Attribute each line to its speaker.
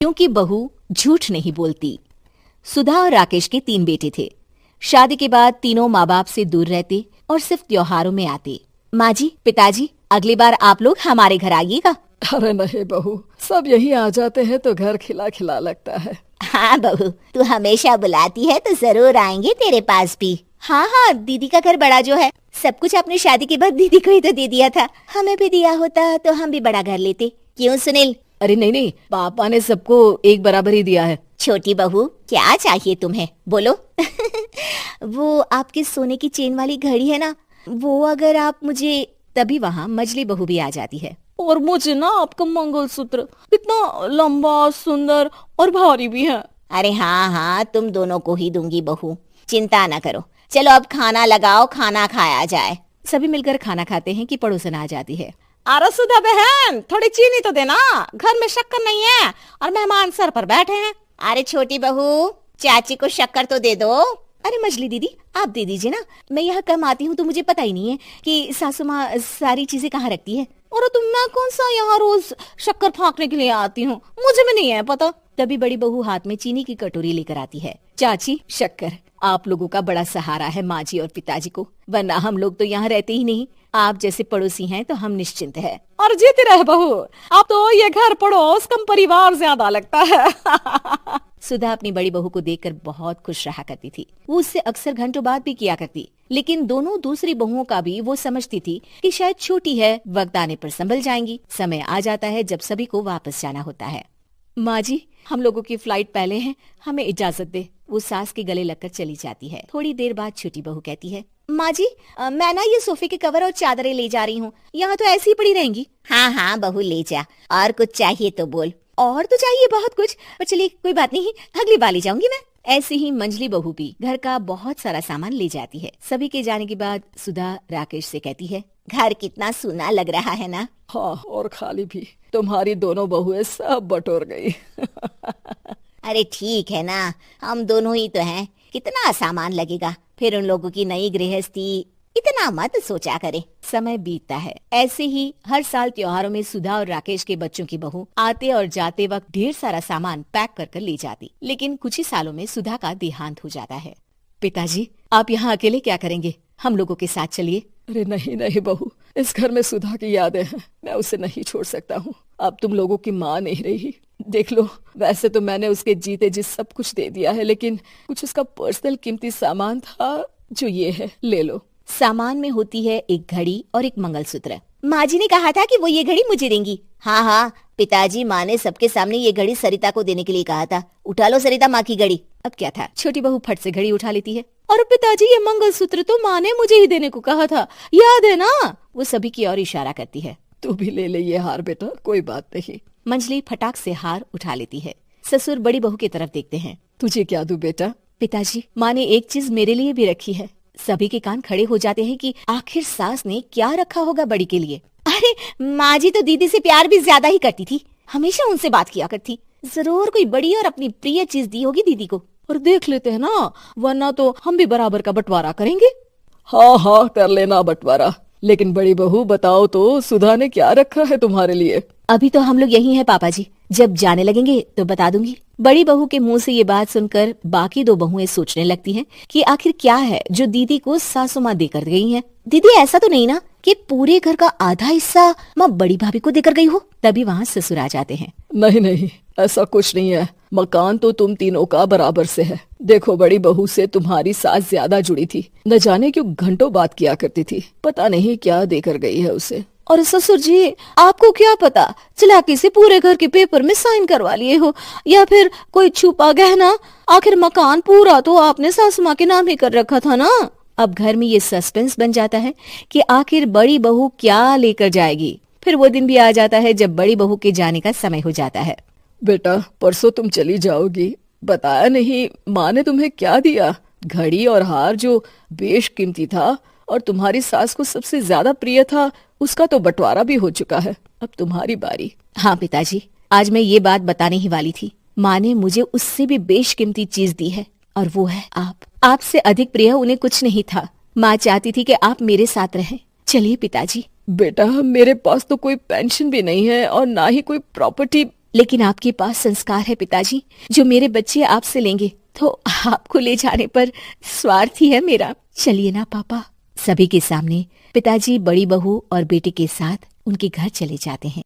Speaker 1: क्योंकि बहू झूठ नहीं बोलती। सुधा और राकेश के 3 बेटे थे। शादी के बाद तीनों माँ बाप से दूर रहते और सिर्फ त्योहारों में आते। माँ जी, पिताजी, अगली बार आप लोग हमारे घर आइएगा।
Speaker 2: अरे नहीं बहू, सब यही आ जाते हैं तो घर खिला खिला लगता है।
Speaker 3: हाँ बहू, तू हमेशा बुलाती है तो जरूर आएंगे तेरे पास भी।
Speaker 1: हाँ हाँ, दीदी का घर बड़ा जो है, सब कुछ अपनी शादी के बाद दीदी को ही तो दे दिया था।
Speaker 3: हमें भी दिया होता तो हम भी बड़ा घर लेते। क्यों सुनील?
Speaker 2: अरे नहीं नहीं, पापा ने सबको एक बराबर ही दिया है।
Speaker 3: छोटी बहू, क्या चाहिए तुम्हें, बोलो। वो आपके सोने की चेन वाली घड़ी है ना, वो अगर आप मुझे।
Speaker 1: तभी वहाँ मजली बहू भी आ जाती है।
Speaker 2: और मुझे ना आपका मंगलसूत्र इतना लंबा, सुंदर और भारी भी है।
Speaker 3: अरे हाँ हाँ, तुम दोनों को ही दूंगी बहू, चिंता न करो। चलो अब खाना लगाओ, खाना खाया जाए।
Speaker 1: सभी मिलकर खाना खाते हैं कि पड़ोसन आ जाती है।
Speaker 4: अरे सुधा बहन, थोड़ी चीनी तो देना, घर में शक्कर नहीं है और मेहमान सर पर बैठे हैं।
Speaker 3: अरे छोटी बहू, चाची को शक्कर तो दे दो।
Speaker 1: अरे मजली दीदी, आप दे दीजिए ना, मैं यहाँ कम आती हूँ तो मुझे पता ही नहीं है कि सासू माँ सारी चीजें कहाँ रखती है।
Speaker 4: और तुम, मैं कौन सा यहाँ रोज शक्कर फाँकने के लिए आती हूँ, मुझे भी नहीं है पता।
Speaker 1: तभी बड़ी बहू हाथ में चीनी की कटोरी लेकर आती है। चाची, शक्कर आप लोगों का बड़ा सहारा है माँ जी और पिताजी को, वरना हम लोग तो यहाँ रहते ही नहीं। आप जैसे पड़ोसी हैं तो हम निश्चिंत है।
Speaker 4: और जीती रहे बहू, अब तो ये घर पड़ोस कम परिवार ज्यादा लगता है।
Speaker 1: सुधा अपनी बड़ी बहू को देखकर बहुत खुश रहा करती थी। वो उससे अक्सर घंटों बात भी किया करती, लेकिन दोनों दूसरी बहुओं का भी वो समझती थी कि शायद छोटी है, वक्त आने पर संभल जाएंगी। समय आ जाता है जब सभी को वापस जाना होता है। माँ जी, हम लोगों की फ्लाइट पहले है, हमें इजाजत दे। वो सास के गले लगकर चली जाती है। थोड़ी देर बाद छोटी बहू कहती है,
Speaker 3: माँ जी, मैं ना ये सोफे के कवर और चादरें ले जा रही हूँ,
Speaker 1: यहाँ तो ऐसी ही पड़ी रहेंगी।
Speaker 3: हाँ हाँ बहू, ले जा। और कुछ चाहिए तो बोल।
Speaker 1: और तो चाहिए बहुत कुछ, पर चलिए कोई बात नहीं, अगली बार ले जाऊंगी मैं। ऐसे ही मंजली बहू भी घर का बहुत सारा सामान ले जाती है। सभी के जाने के बाद सुधा राकेश से कहती है,
Speaker 3: घर कितना सूना लग रहा है ना।
Speaker 2: हाँ, और खाली भी। तुम्हारी दोनों बहुएं सब बटोर गई।
Speaker 3: अरे ठीक है ना, हम दोनों ही तो हैं, कितना सामान लगेगा। फिर उन लोगों की नई गृहस्थी, इतना मत सोचा करे।
Speaker 1: समय बीतता है। ऐसे ही हर साल त्योहारों में सुधा और राकेश के बच्चों की बहू आते और जाते वक्त ढेर सारा सामान पैक कर ले जाती। लेकिन कुछ ही सालों में सुधा का देहांत हो जाता है। पिताजी, आप यहाँ अकेले क्या करेंगे, हम लोगों के साथ चलिए।
Speaker 2: अरे नहीं नहीं बहू, इस घर में सुधा की यादें हैं, मैं उसे नहीं छोड़ सकता हूँ। अब तुम लोगों की माँ नहीं रही। देख लो, वैसे तो मैंने उसके जीते जी सब कुछ दे दिया है, लेकिन कुछ उसका पर्सनल कीमती सामान था जो ये है, ले लो।
Speaker 1: सामान में होती है एक घड़ी और एक मंगलसूत्र। माँ जी ने कहा था कि वो ये घड़ी मुझे देंगी।
Speaker 3: हाँ हाँ पिताजी, माँ ने सबके सामने ये घड़ी सरिता को देने के लिए कहा था। उठा लो सरिता माँ की घड़ी।
Speaker 1: अब क्या था, छोटी बहू फट से घड़ी उठा लेती है। और पिताजी, ये मंगलसूत्र तो माँ ने मुझे ही देने को कहा था, याद है ना। वो सभी की ओर इशारा करती है।
Speaker 2: तू भी ले ले ये हार बेटा, कोई बात नहीं।
Speaker 1: मंजली फटाक से हार उठा लेती है। ससुर बड़ी बहू की तरफ देखते हैं।
Speaker 2: तुझे क्या दूं बेटा?
Speaker 1: पिताजी, माँ ने एक चीज मेरे लिए भी रखी है। सभी के कान खड़े हो जाते हैं कि आखिर सास ने क्या रखा होगा बड़ी के लिए।
Speaker 3: अरे माँ जी तो दीदी से प्यार भी ज्यादा ही करती थी, हमेशा उनसे बात किया करती। जरूर कोई बड़ी और अपनी प्रिय चीज दी होगी दीदी को।
Speaker 2: और देख लेते हैं ना, वरना तो हम भी बराबर का बंटवारा करेंगे। हाँ हाँ, कर लेना बंटवारा। लेकिन बड़ी बहू बताओ तो, सुधा ने क्या रखा है तुम्हारे लिए?
Speaker 1: अभी तो हम लोग यही हैं पापा जी, जब जाने लगेंगे तो बता दूंगी। बड़ी बहू के मुंह से ये बात सुनकर बाकी 2 बहुएं सोचने लगती हैं कि आखिर क्या है जो दीदी को सासू माँ देकर गई हैं। दीदी, ऐसा तो नहीं ना कि पूरे घर का आधा हिस्सा माँ बड़ी भाभी को देकर गई हो। तभी वहाँ ससुर आ जाते हैं।
Speaker 2: नहीं नहीं, ऐसा कुछ नहीं है। मकान तो तुम तीनों का बराबर से है। देखो, बड़ी बहू से तुम्हारी सास ज्यादा जुड़ी थी, न जाने क्यों घंटों बात किया करती थी। पता नहीं क्या देकर गई है उसे।
Speaker 4: और ससुर जी, आपको क्या पता, चालाकी से पूरे घर के पेपर में साइन करवा लिए हो, या फिर कोई छुपा गहना। आखिर मकान पूरा तो आपने सासू माँ के नाम ही कर रखा था ना।
Speaker 1: अब घर में ये सस्पेंस बन जाता है कि आखिर बड़ी बहू क्या लेकर जाएगी। फिर वो दिन भी आ जाता है जब बड़ी बहू के जाने का समय हो जाता है।
Speaker 2: बेटा, परसों तुम चली जाओगी, बताया नहीं माँ ने तुम्हें क्या दिया? घड़ी और हार जो बेशकीमती था और तुम्हारी सास को सबसे ज्यादा प्रिय था, उसका तो बंटवारा भी हो चुका है। अब तुम्हारी बारी।
Speaker 1: हाँ पिताजी, आज मैं ये बात बताने ही वाली थी। माँ ने मुझे उससे भी बेशकीमती चीज दी है, और वो है आप। आपसे अधिक प्रिय उन्हें कुछ नहीं था। माँ चाहती थी कि आप मेरे साथ रहें। चलिए पिताजी।
Speaker 2: बेटा, मेरे पास तो कोई पेंशन भी नहीं है और ना ही कोई प्रॉपर्टी
Speaker 1: लेकिन आपके पास संस्कार है पिताजी, जो मेरे बच्चे आपसे लेंगे, तो आपको ले जाने पर स्वार्थ ही है मेरा। चलिए ना पापा। सभी के सामने पिताजी बड़ी बहू और बेटे के साथ उनके घर चले जाते हैं।